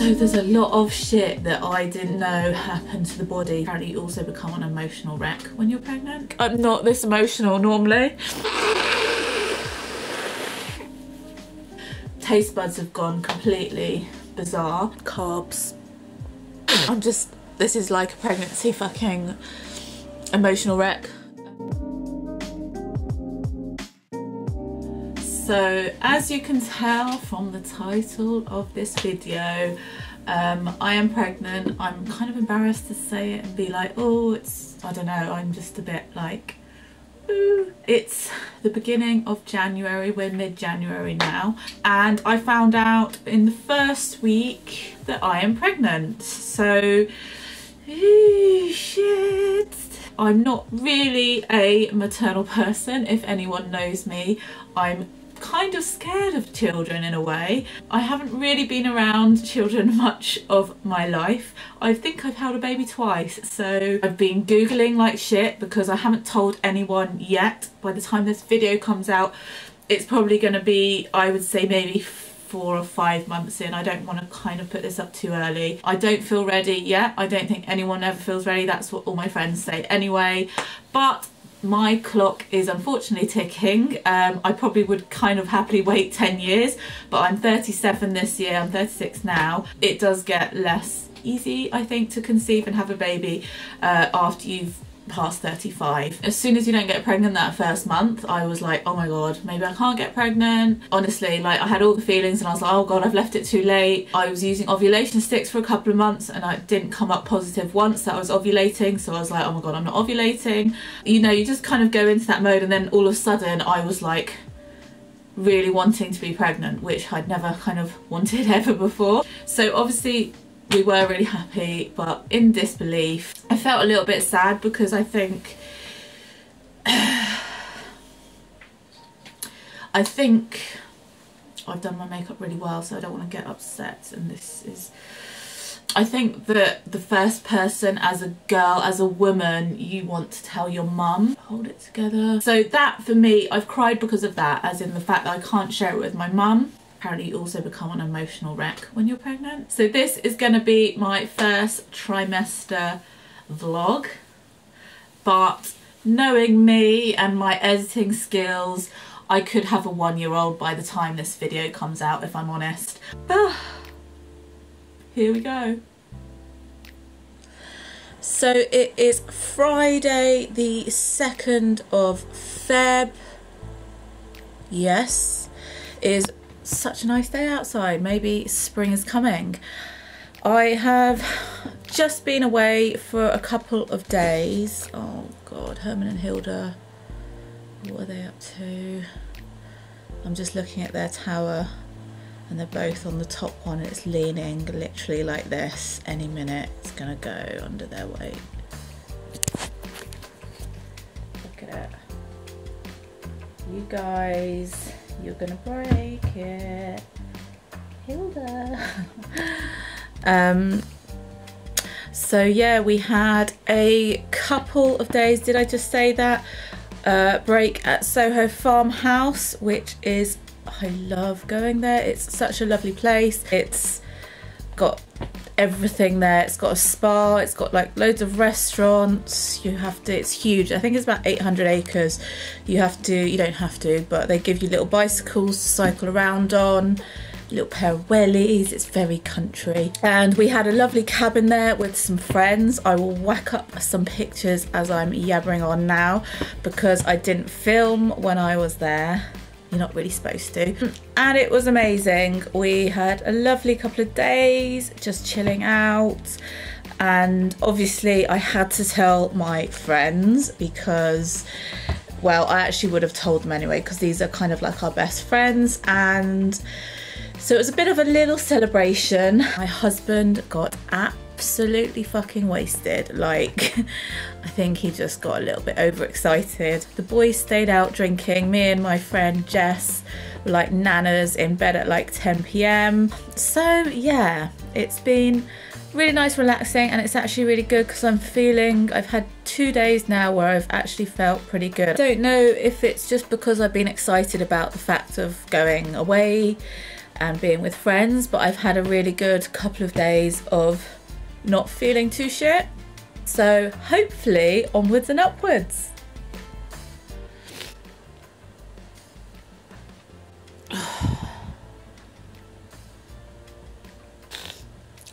So there's a lot of shit that I didn't know happened to the body. Apparently you also become an emotional wreck when you're pregnant. I'm not this emotional normally. Taste buds have gone completely bizarre. Carbs. This is like a pregnancy fucking emotional wreck. So as you can tell from the title of this video, I am pregnant. I'm kind of embarrassed to say it and be like, oh, it's, I don't know, I'm just a bit like, ooh. It's the beginning of January, we're mid-January now, and I found out in the first week that I am pregnant. So, ooh, shit. I'm not really a maternal person. If anyone knows me, I'm kind of scared of children in a way. I haven't really been around children much of my life. I think I've held a baby twice, so I've been googling like shit because I haven't told anyone yet. By the time this video comes out, it's probably going to be, I would say, maybe 4 or 5 months in. I don't want to kind of put this up too early. I don't feel ready yet. I don't think anyone ever feels ready. That's what all my friends say anyway, but my clock is unfortunately ticking. I probably would kind of happily wait 10 years, but I'm 37 this year, I'm 36 now. It does get less easy, I think, to conceive and have a baby after you've past 35. As soon as you don't get pregnant that first month, I was like, oh my god, maybe I can't get pregnant. Honestly, like, I had all the feelings and I was like, oh god, I've left it too late. I was using ovulation sticks for a couple of months and I didn't come up positive once that I was ovulating, so I was like, oh my god, I'm not ovulating. You know, you just kind of go into that mode, and then all of a sudden I was like really wanting to be pregnant, which I'd never kind of wanted ever before. So obviously we were really happy, but in disbelief. I felt a little bit sad because I think I've done my makeup really well, so I don't want to get upset, and this is, I think that the first person, as a girl, as a woman, you want to tell your mum, hold it together. So that, for me, I've cried because of that, as in the fact that I can't share it with my mum. Apparently you also become an emotional wreck when you're pregnant. So this is going to be my first trimester vlog, but knowing me and my editing skills, I could have a 1-year-old by the time this video comes out, if I'm honest. Here we go. So it is Friday the 2nd of Feb. Yes, it is such a nice day outside. Maybe spring is coming. I have just been away for a couple of days. Oh god, Herman and Hilda, what are they up to? I'm just looking at their tower and they're both on the top one. It's leaning literally like this. Any minute it's gonna go under their weight. Look at it. You guys, you're gonna break it. Hilda. So yeah, we had a couple of days, did I just say that? Break at Soho Farmhouse, which is, I love going there. It's such a lovely place. It's got everything there. It's got a spa, it's got like loads of restaurants. You have to, it's huge. I think it's about 800 acres. You don't have to, but they give you little bicycles to cycle around on, little pair of wellies. It's very country. And we had a lovely cabin there with some friends. I will whack up some pictures as I'm yabbering on now because I didn't film when I was there. You're not really supposed to. And it was amazing. We had a lovely couple of days just chilling out, and obviously I had to tell my friends because, well, I actually would have told them anyway because these are kind of like our best friends. And so it was a bit of a little celebration. My husband got absolutely fucking wasted. Like, I think he just got a little bit overexcited. The boys stayed out drinking. Me and my friend Jess were like nanas in bed at like 10 p.m. So yeah, it's been really nice, relaxing, and it's actually really good because I've had 2 days now where I've actually felt pretty good. I don't know if it's just because I've been excited about the fact of going away and being with friends, but I've had a really good couple of days of not feeling too shit. So hopefully onwards and upwards.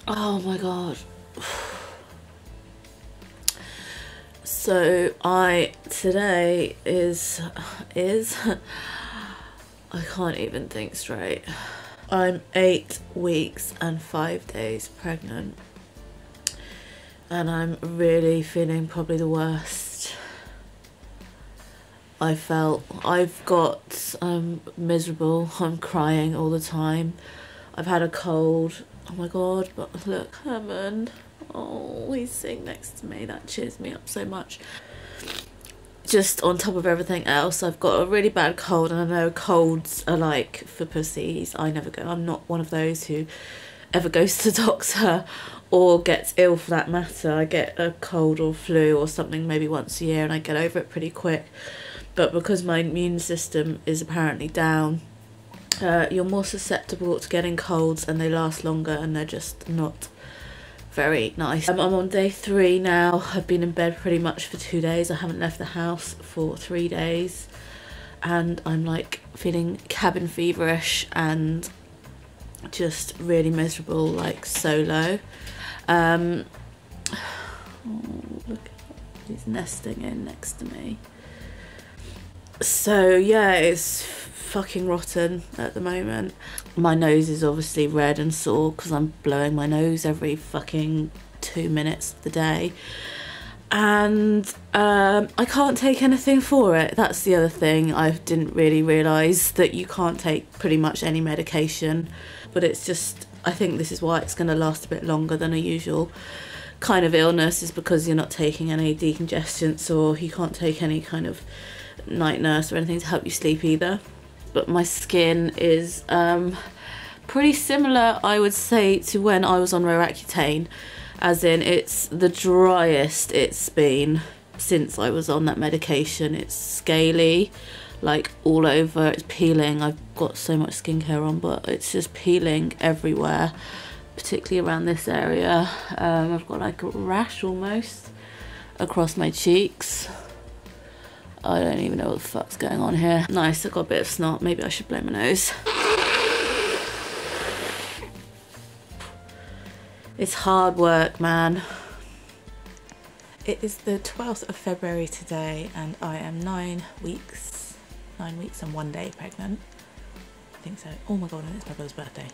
Oh my god. So today is I can't even think straight. I'm 8 weeks and 5 days pregnant, and I'm really feeling probably the worst. I've got, I'm miserable, I'm crying all the time. I've had a cold, oh my god, but look, Herman, oh, he's sitting next to me, that cheers me up so much. Just on top of everything else, I've got a really bad cold, and I know colds are like for pussies. I never go, I'm not one of those who ever goes to the doctor or gets ill for that matter. I get a cold or flu or something maybe once a year and I get over it pretty quick. But because my immune system is apparently down, you're more susceptible to getting colds, and they last longer, and they're just not very nice. I'm on day 3 now. I've been in bed pretty much for 2 days. I haven't left the house for 3 days, and I'm like feeling cabin feverish and just really miserable, like so low. Oh, look, he's nesting in next to me. So yeah, it's fucking rotten at the moment. My nose is obviously red and sore because I'm blowing my nose every fucking 2 minutes of the day, and I can't take anything for it. That's the other thing. I didn't really realise that you can't take pretty much any medication, but it's just, I think this is why it's going to last a bit longer than a usual kind of illness, is because you're not taking any decongestants, or you can't take any kind of night nurse or anything to help you sleep either. But my skin is pretty similar, I would say, to when I was on Roaccutane, as in it's the driest it's been since I was on that medication. It's scaly, like all over, it's peeling. I've got so much skincare on, but it's just peeling everywhere, particularly around this area. I've got like a rash almost across my cheeks. I don't even know what the fuck's going on here. Nice, I've got a bit of snot. Maybe I should blow my nose. It's hard work, man. It is the 12th of February today, and I am 9 weeks and 1 day pregnant. I think so. Oh my god, and it's my brother's birthday.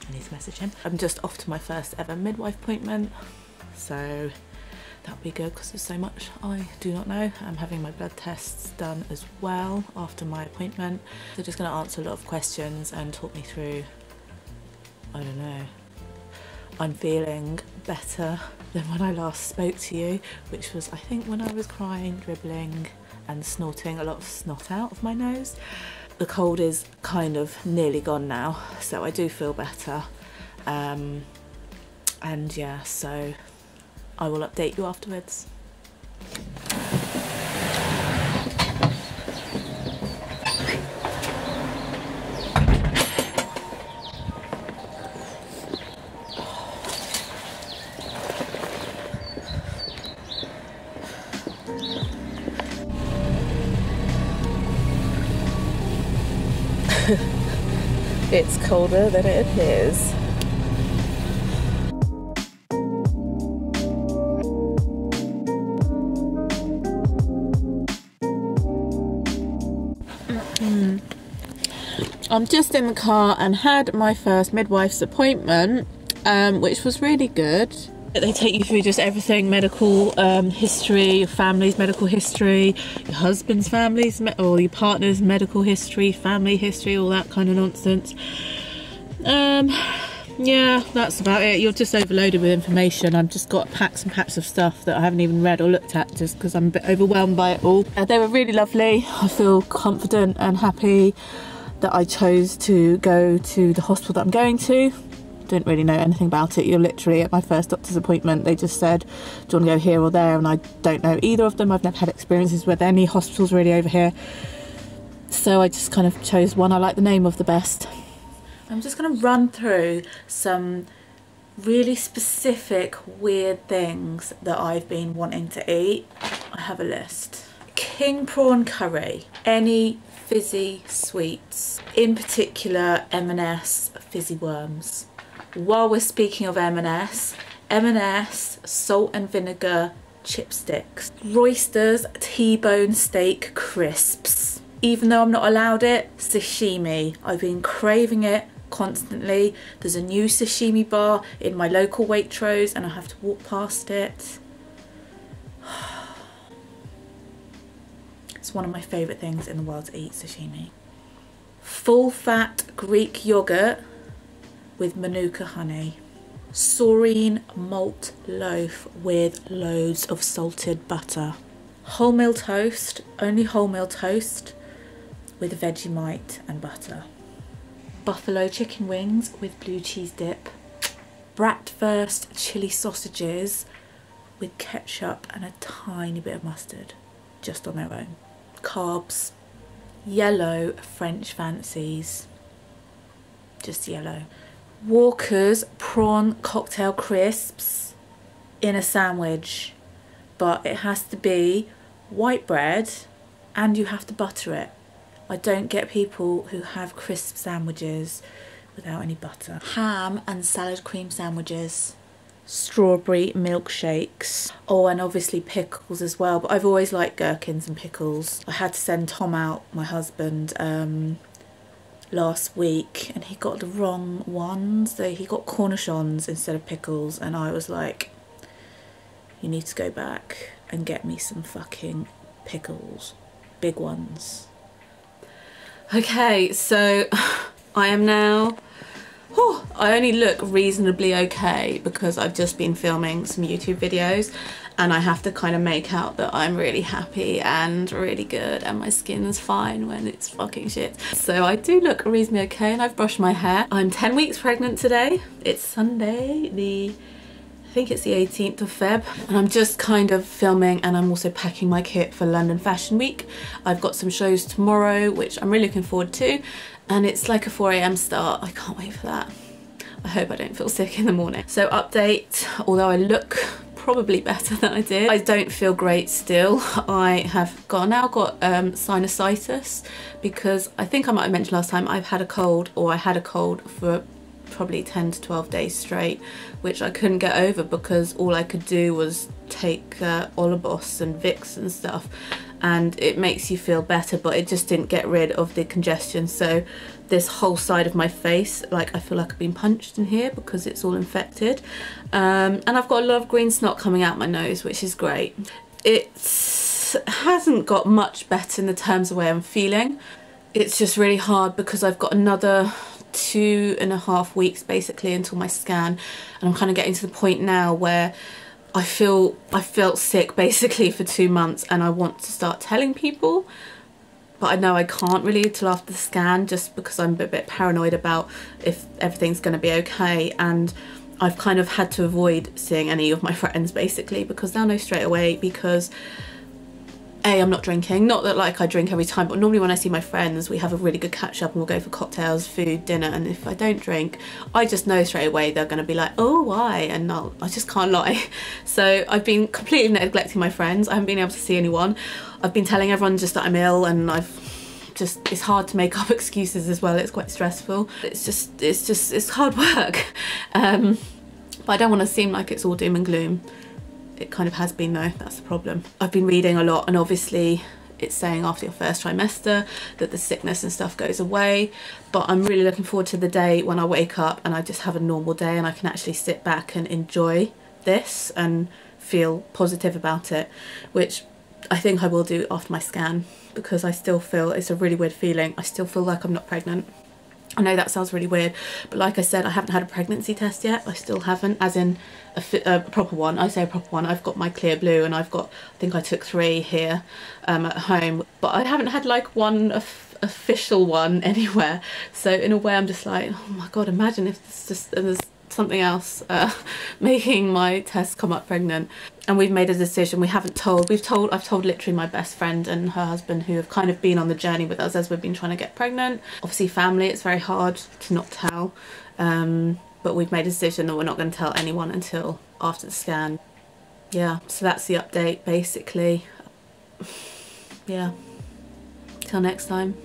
I need to message him. I'm just off to my first ever midwife appointment, so that'll be good because there's so much I do not know. I'm having my blood tests done as well after my appointment. They're just going to answer a lot of questions and talk me through, I don't know. I'm feeling better than when I last spoke to you, which was I think when I was crying, dribbling and snorting a lot of snot out of my nose. The cold is kind of nearly gone now, so I do feel better. And yeah, so I will update you afterwards. It's colder than it appears. I'm just in the car and had my first midwife's appointment, which was really good. They take you through just everything, medical history, your family's medical history, your husband's family's or your partner's medical history, family history, all that kind of nonsense. Yeah, that's about it. You're just overloaded with information. I've just got packs and packs of stuff that I haven't even read or looked at just because I'm a bit overwhelmed by it all. They were really lovely. I feel confident and happy that I chose to go to the hospital that I'm going to. Didn't really know anything about it. You're literally at my first doctor's appointment. They just said, do you want to go here or there? And I don't know either of them. I've never had experiences with any hospitals really over here. So I just kind of chose one I like the name of the best. I'm just going to run through some really specific weird things that I've been wanting to eat. I have a list. King prawn curry, any fizzy sweets, in particular M&S fizzy worms. While we're speaking of M&S salt and vinegar chipsticks, Roysters T-bone steak crisps. Even though I'm not allowed it, sashimi. I've been craving it constantly. There's a new sashimi bar in my local Waitrose and I have to walk past it. It's one of my favourite things in the world to eat, sashimi. Full fat Greek yogurt with manuka honey. Saurine malt loaf with loads of salted butter. Wholemeal toast, only wholemeal toast with Vegemite and butter. Buffalo chicken wings with blue cheese dip. Bratwurst chili sausages with ketchup and a tiny bit of mustard, just on their own. Carbs. Yellow French fancies, just yellow. Walker's prawn cocktail crisps in a sandwich, but it has to be white bread and you have to butter it. I don't get people who have crisp sandwiches without any butter. Ham and salad cream sandwiches. Strawberry milkshakes. Oh, and obviously pickles as well, but I've always liked gherkins and pickles. I had to send Tom out, my husband, last week, and he got the wrong ones. So he got cornichons instead of pickles, and I was like, you need to go back and get me some fucking pickles, big ones. Okay, so I am now, I only look reasonably okay because I've just been filming some YouTube videos and I have to kind of make out that I'm really happy and really good and my skin is fine when it's fucking shit. So I do look reasonably okay and I've brushed my hair. I'm 10 weeks pregnant today. It's Sunday, I think it's the 18th of Feb, and I'm just kind of filming and I'm also packing my kit for London Fashion Week. I've got some shows tomorrow which I'm really looking forward to, and it's like a 4 AM start. I can't wait for that. I hope I don't feel sick in the morning. So update, although I look probably better than I did, I don't feel great still. I have now got sinusitis because I think I might have mentioned last time I had a cold for probably 10 to 12 days straight, which I couldn't get over because all I could do was take Olibos and Vicks and stuff, and it makes you feel better, but it just didn't get rid of the congestion. So this whole side of my face, like, I feel like I've been punched in here because it's all infected, and I've got a lot of green snot coming out my nose, which is great. It hasn't got much better in the terms of the way I'm feeling. It's just really hard because I've got another 2.5 weeks basically until my scan, and I'm kind of getting to the point now where I felt sick basically for 2 months and I want to start telling people, but I know I can't really till after the scan just because I'm a bit paranoid about if everything's going to be okay, and I've kind of had to avoid seeing any of my friends basically because they'll know straight away, because I'm not drinking. Not that like I drink every time, but normally when I see my friends we have a really good catch up and we'll go for cocktails, food, dinner, and if I don't drink I just know straight away they're going to be like, oh why, and I just can't lie. So I've been completely neglecting my friends. I haven't been able to see anyone. I've been telling everyone just that I'm ill, and it's hard to make up excuses as well. It's quite stressful. It's hard work, but I don't want to seem like it's all doom and gloom. It kind of has been though, that's the problem. I've been reading a lot, and obviously it's saying after your first trimester that the sickness and stuff goes away, but I'm really looking forward to the day when I wake up and I just have a normal day and I can actually sit back and enjoy this and feel positive about it, which I think I will do after my scan, because I still feel, it's a really weird feeling, I still feel like I'm not pregnant. I know that sounds really weird, but like I said, I haven't had a pregnancy test yet. I still haven't, as in a proper one. I say a proper one. I've got my clear blue and I've got, I think I took 3 here at home, but I haven't had like one official one anywhere. So in a way I'm just like, oh my god, imagine if there's something else making my test come up pregnant, and we've made a decision. I've told literally my best friend and her husband, who have kind of been on the journey with us as we've been trying to get pregnant. Obviously family, it's very hard to not tell, but we've made a decision that we're not going to tell anyone until after the scan. Yeah, so that's the update basically. Yeah, till next time.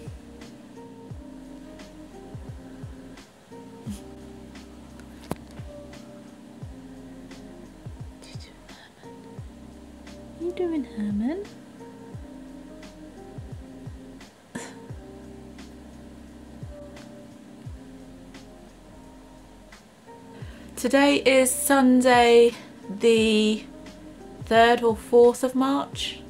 What are you doing, Herman? Today is Sunday the 3rd or 4th of March.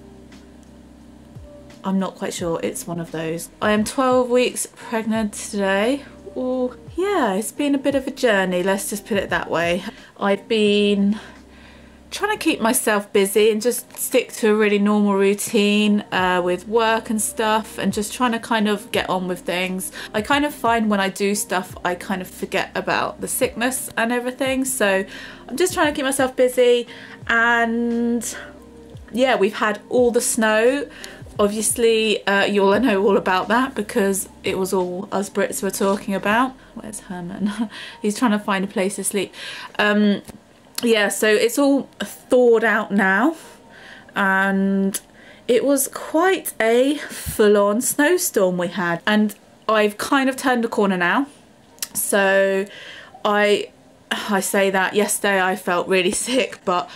I'm not quite sure, it's one of those. I am 12 weeks pregnant today. Oh yeah, it's been a bit of a journey, let's just put it that way. I've been trying to keep myself busy and just stick to a really normal routine with work and stuff, and just trying to kind of get on with things. I kind of find when I do stuff I kind of forget about the sickness and everything, so I'm just trying to keep myself busy. And yeah, we've had all the snow. Obviously you'll know all about that because it was all us Brits were talking about. Where's Herman? He's trying to find a place to sleep. Yeah, so it's all thawed out now, and it was quite a full-on snowstorm we had, and I've kind of turned a corner now. So I say that yesterday I felt really sick, but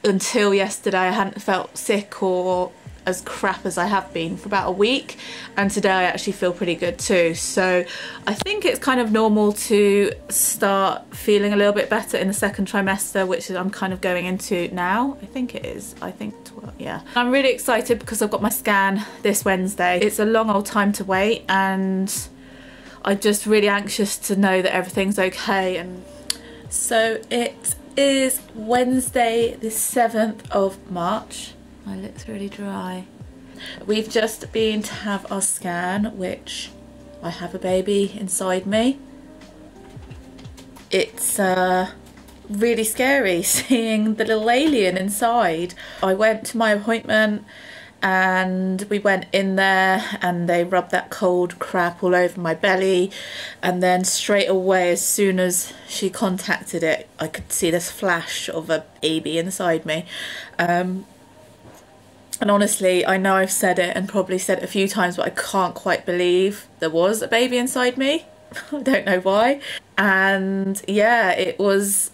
until yesterday I hadn't felt sick or as crap as I have been for about a week, and today I actually feel pretty good too. So I think it's kind of normal to start feeling a little bit better in the 2nd trimester, which I'm kind of going into now. I think it is, I think 12, yeah. I'm really excited because I've got my scan this Wednesday. It's a long old time to wait, and I'm just really anxious to know that everything's okay. And so it is Wednesday the 7th of March. My lips really dry. We've just been to have our scan, which I have a baby inside me. It's really scary seeing the little alien inside. I went to my appointment and we went in there and they rubbed that cold crap all over my belly, and then straight away, as soon as she contacted it, I could see this flash of a baby inside me. And honestly, I know I've said it and probably said it a few times, but I can't quite believe there was a baby inside me. I don't know why. And yeah, it was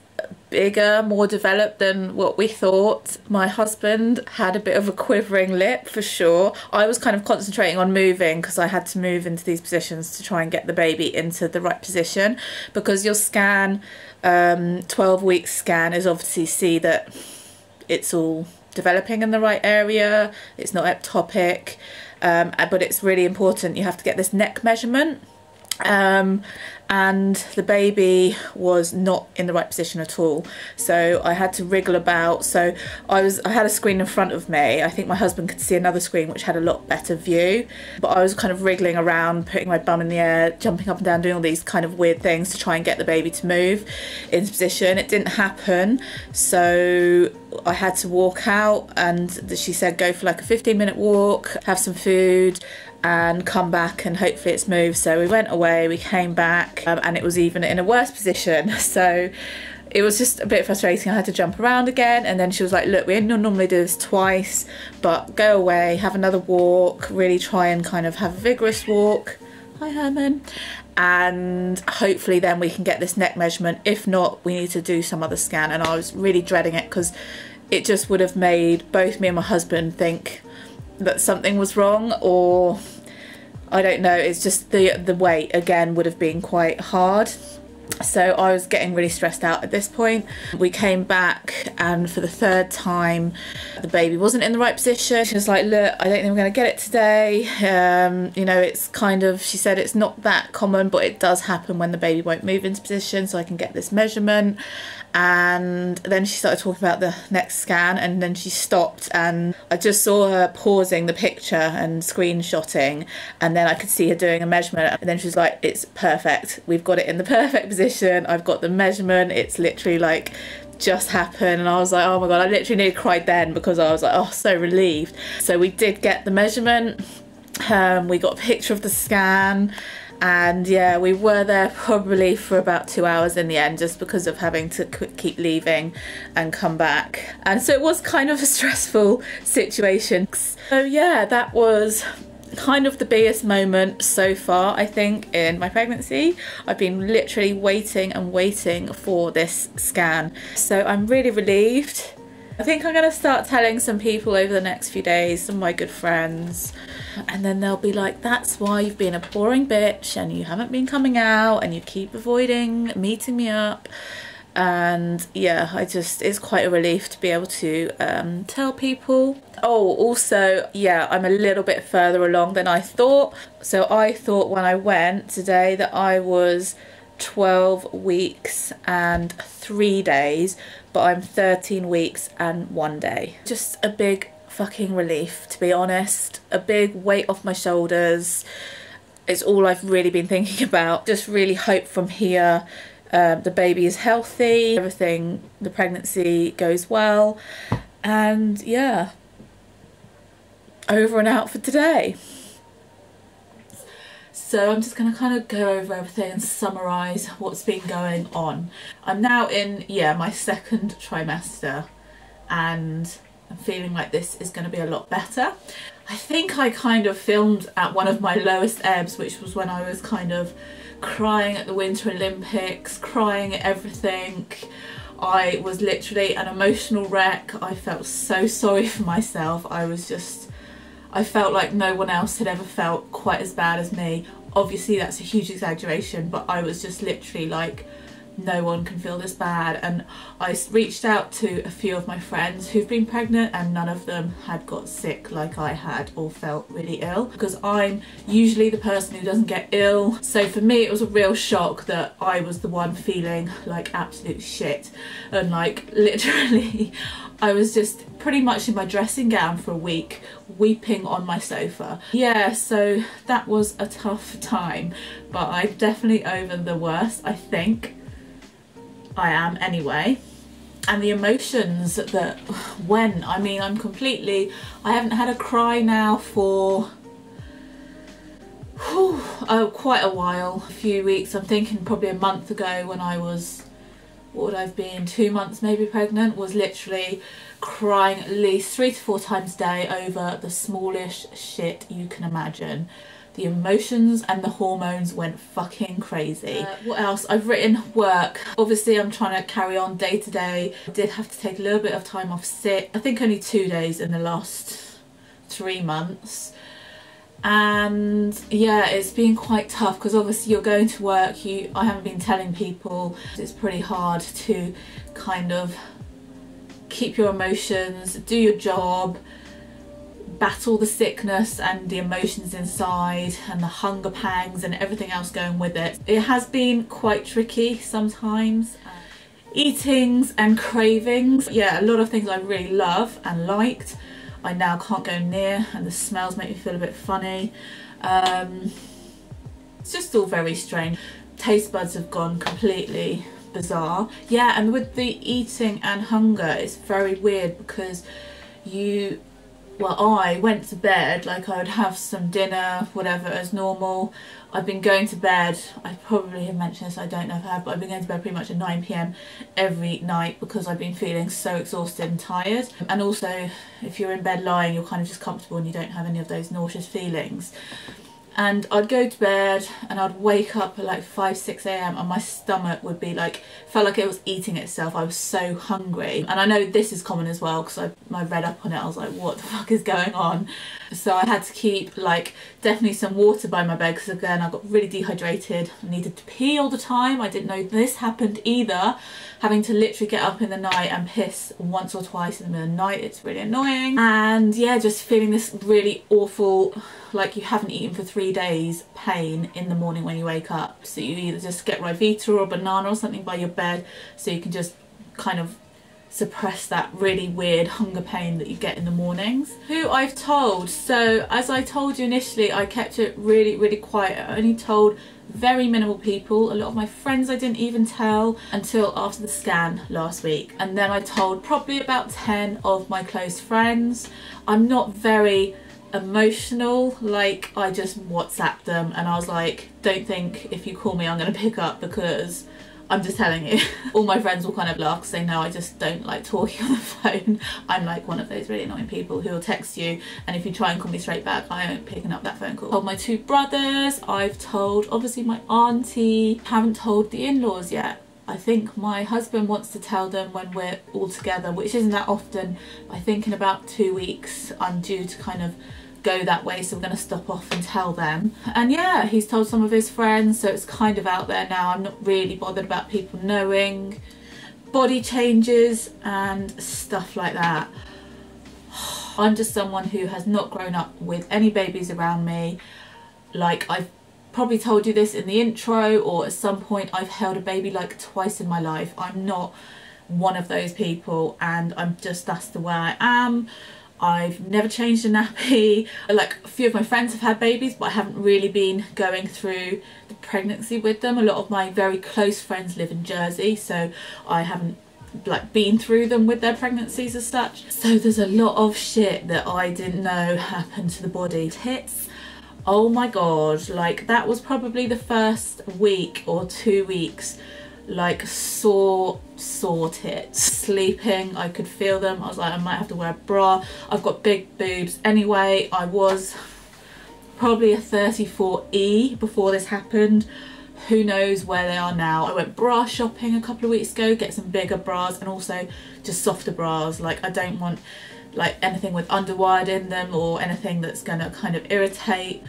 bigger, more developed than what we thought. My husband had a bit of a quivering lip for sure. I was kind of concentrating on moving because I had to move into these positions to try and get the baby into the right position, because your scan, 12-week scan, is obviously see that it's all developing in the right area, it's not ectopic, but it's really important. You have to get this neck measurement, and the baby was not in the right position at all, so I had to wriggle about. So I had a screen in front of me. I think my husband could see another screen which had a lot better view, but I was kind of wriggling around, putting my bum in the air, jumping up and down, doing all these kind of weird things to try and get the baby to move into position. It didn't happen, so I had to walk out, and she said go for like a 15-minute walk, have some food, and come back and hopefully it's moved. So we went away, we came back, and it was even in a worse position. So it was just a bit frustrating. I had to jump around again, and then she was like, look, we normally do this twice, but go away, have another walk, really try and kind of have a vigorous walk. Hi Herman. And hopefully then we can get this neck measurement. If not, we need to do some other scan. And I was really dreading it because it just would have made both me and my husband think that something was wrong, or I don't know, it's just the weight again would have been quite hard. So I was getting really stressed out at this point. We came back, and for the 3rd time the baby wasn't in the right position. She was like, look, I don't think we're going to get it today. You know, it's kind of, she said it's not that common, but it does happen when the baby won't move into position, so I can get this measurement. And then she started talking about the next scan, and then she stopped, and I just saw her pausing the picture and screenshotting, and then I could see her doing a measurement, and then she was like, it's perfect, we've got it in the perfect position, I've got the measurement, it's literally like just happened, and I was like, oh my god, I literally nearly cried then because I was like, oh, so relieved. So we did get the measurement, we got a picture of the scan, and yeah, we were there probably for about 2 hours in the end, just because of having to keep leaving and come back. And so it was kind of a stressful situation. So yeah, that was kind of the biggest moment so far, I think, in my pregnancy. I've been literally waiting and waiting for this scan, so I'm really relieved. I think I'm going to start telling some people over the next few days, some of my good friends, and then they'll be like, that's why you've been a boring bitch and you haven't been coming out and you keep avoiding meeting me up. And yeah, it's quite a relief to be able to tell people. Oh, also, yeah, I'm a little bit further along than I thought. So I thought when I went today that I was 12 weeks and 3 days, but I'm 13 weeks and 1 day. Just a big fucking relief, to be honest. A big weight off my shoulders. It's all I've really been thinking about. Just really hope from here the baby is healthy, everything, the pregnancy goes well, and yeah, over and out for today. So I'm just going to kind of go over everything and summarise what's been going on. I'm now in, yeah, my second trimester, and I'm feeling like this is going to be a lot better. I think I kind of filmed at one of my lowest ebbs, which was when I was kind of crying at the Winter Olympics, crying at everything. I was literally an emotional wreck. I felt so sorry for myself. I felt like no one else had ever felt quite as bad as me. Obviously that's a huge exaggeration, but I was just literally like, no one can feel this bad. And I reached out to a few of my friends who've been pregnant, and none of them had got sick like I had or felt really ill, because I'm usually the person who doesn't get ill. So for me it was a real shock that I was the one feeling like absolute shit, and like literally I was just pretty much in my dressing gown for a week, weeping on my sofa. Yeah, so that was a tough time, but I'm definitely over the worst, I think. I am anyway. And the emotions that went, I mean, I haven't had a cry now for quite a while, a few weeks. I'm thinking probably a month ago, when I was, what would I have been, 2 months maybe pregnant, was literally crying at least 3 to 4 times a day over the smallest shit you can imagine. The emotions and the hormones went fucking crazy. What else? I've written work. Obviously I'm trying to carry on day to day. I did have to take a little bit of time off sick. I think only 2 days in the last 3 months. And yeah, it's been quite tough, because obviously you're going to work, I haven't been telling people. It's pretty hard to kind of keep your emotions, do your job, battle the sickness and the emotions inside and the hunger pangs and everything else going with it. It has been quite tricky sometimes. Eatings and cravings. Yeah, a lot of things I really love and liked I now can't go near, and the smells make me feel a bit funny. It's just all very strange. Taste buds have gone completely bizarre. Yeah, and with the eating and hunger, it's very weird, because I went to bed, like I would have some dinner, whatever, as normal. I've been going to bed, I probably have mentioned this, I don't know if I have, but I've been going to bed pretty much at 9 PM every night, because I've been feeling so exhausted and tired. And also, if you're in bed lying, you're kind of just comfortable and you don't have any of those nauseous feelings. And I'd go to bed and I'd wake up at like 5, 6 AM and my stomach would be like, felt like it was eating itself. I was so hungry. And I know this is common as well, because I read up on it. I was like, what the fuck is going on? So I had to keep like definitely some water by my bed, because again I got really dehydrated. I needed to pee all the time. I didn't know this happened either. Having to literally get up in the night and piss once or twice in the middle of the night. It's really annoying. And yeah, just feeling this really awful, like you haven't eaten for 3 days, pain in the morning when you wake up. So you either just get Rivita or a banana or something by your bed, so you can just kind of suppress that really weird hunger pain that you get in the mornings. Who I've told, so as I told you initially, I kept it really quiet. I only told very minimal people. A lot of my friends I didn't even tell until after the scan last week, and then I told probably about 10 of my close friends. I'm not very emotional, like I just WhatsApped them and I was like, don't think if you call me I'm gonna pick up, because I'm just telling you. All my friends will kind of laugh because they know I just don't like talking on the phone. I'm like one of those really annoying people who will text you, and if you try and call me straight back, I ain't picking up that phone call. I've told my 2 brothers, I've told obviously my auntie, haven't told the in-laws yet. I think my husband wants to tell them when we're all together, which isn't that often. I think in about 2 weeks I'm due to kind of go that way, so we're going to stop off and tell them. And yeah, he's told some of his friends, so it's kind of out there now. I'm not really bothered about people knowing. Body changes and stuff like that. I'm just someone who has not grown up with any babies around me. Like, I've probably told you this in the intro, or at some point I've held a baby like twice in my life. I'm not one of those people, and I'm just, that's the way I am. I've never changed a nappy. Like, a few of my friends have had babies, but I haven't really been going through the pregnancy with them. A lot of my very close friends live in Jersey, so I haven't like been through them with their pregnancies as such. So there's a lot of shit that I didn't know happened to the body. Tits, oh my god, like that was probably the first week or 2 weeks, like sore tits. Sleeping, I could feel them. I was like, I might have to wear a bra. I've got big boobs anyway. I was probably a 34E before this happened. Who knows where they are now. I went bra shopping a couple of weeks ago, get some bigger bras and also just softer bras. Like, I don't want like anything with underwired in them or anything that's gonna kind of irritate.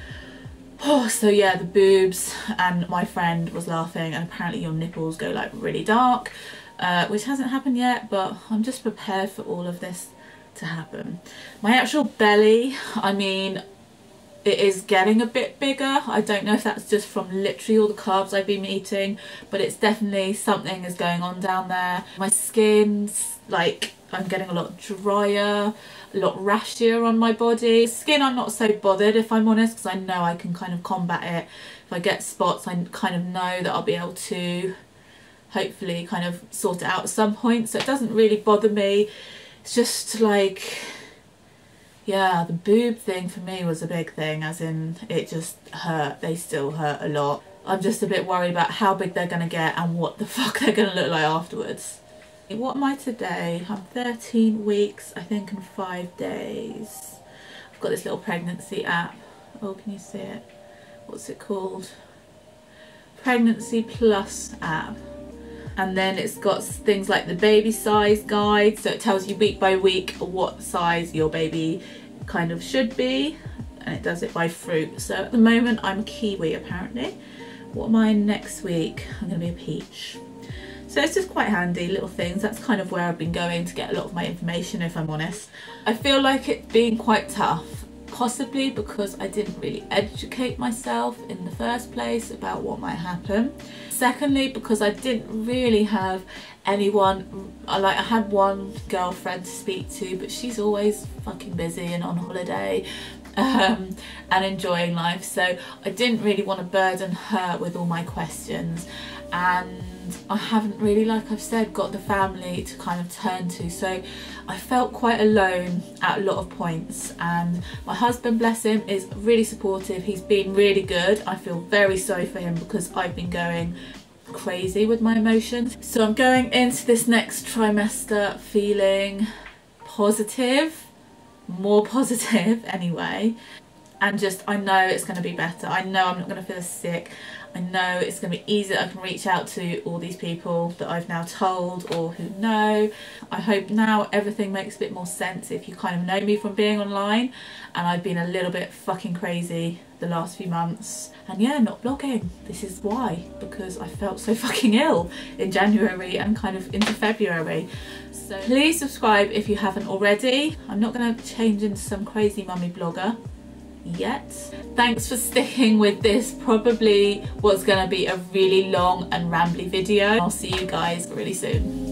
Oh, so yeah, the boobs, and my friend was laughing, and apparently your nipples go like really dark, which hasn't happened yet, but I'm just prepared for all of this to happen. My actual belly, I mean, it is getting a bit bigger. I don't know if that's just from literally all the carbs I've been eating, but it's definitely something is going on down there. My skin's like, I'm getting a lot drier, a lot rashier on my body. Skin, I'm not so bothered, if I'm honest, because I know I can kind of combat it. If I get spots, I kind of know that I'll be able to hopefully kind of sort it out at some point, so it doesn't really bother me. It's just like, yeah, the boob thing for me was a big thing, as in it just hurt. They still hurt a lot. I'm just a bit worried about how big they're gonna get and what the fuck they're gonna look like afterwards. What am I today? I'm 13 weeks, I think, and 5 days. I've got this little pregnancy app. Oh, can you see it? What's it called? Pregnancy Plus app. And then it's got things like the baby size guide, so it tells you week by week what size your baby kind of should be, and it does it by fruit. So at the moment I'm a kiwi apparently. What am I next week? I'm going to be a peach. So it's just quite handy little things. That's kind of where I've been going to get a lot of my information, if I'm honest. I feel like it's been quite tough, possibly because I didn't really educate myself in the first place about what might happen. Secondly, because I didn't really have anyone, like I had one girlfriend to speak to, but she's always fucking busy and on holiday and enjoying life, so I didn't really want to burden her with all my questions. And I haven't really, like I've said, got the family to kind of turn to, so I felt quite alone at a lot of points. And my husband, bless him, is really supportive. He's been really good. I feel very sorry for him because I've been going crazy with my emotions. So I'm going into this next trimester feeling positive, more positive anyway, and just, I know it's going to be better. I know I'm not going to feel sick. I know it's going to be easy. I can reach out to all these people that I've now told or who know. I hope now everything makes a bit more sense if you kind of know me from being online, and I've been a little bit fucking crazy the last few months. And yeah, not blogging. This is why, because I felt so fucking ill in January and kind of into February. So please subscribe if you haven't already. I'm not going to change into some crazy mummy blogger yet. Thanks for sticking with this, probably what's going to be a really long and rambly video. I'll see you guys really soon.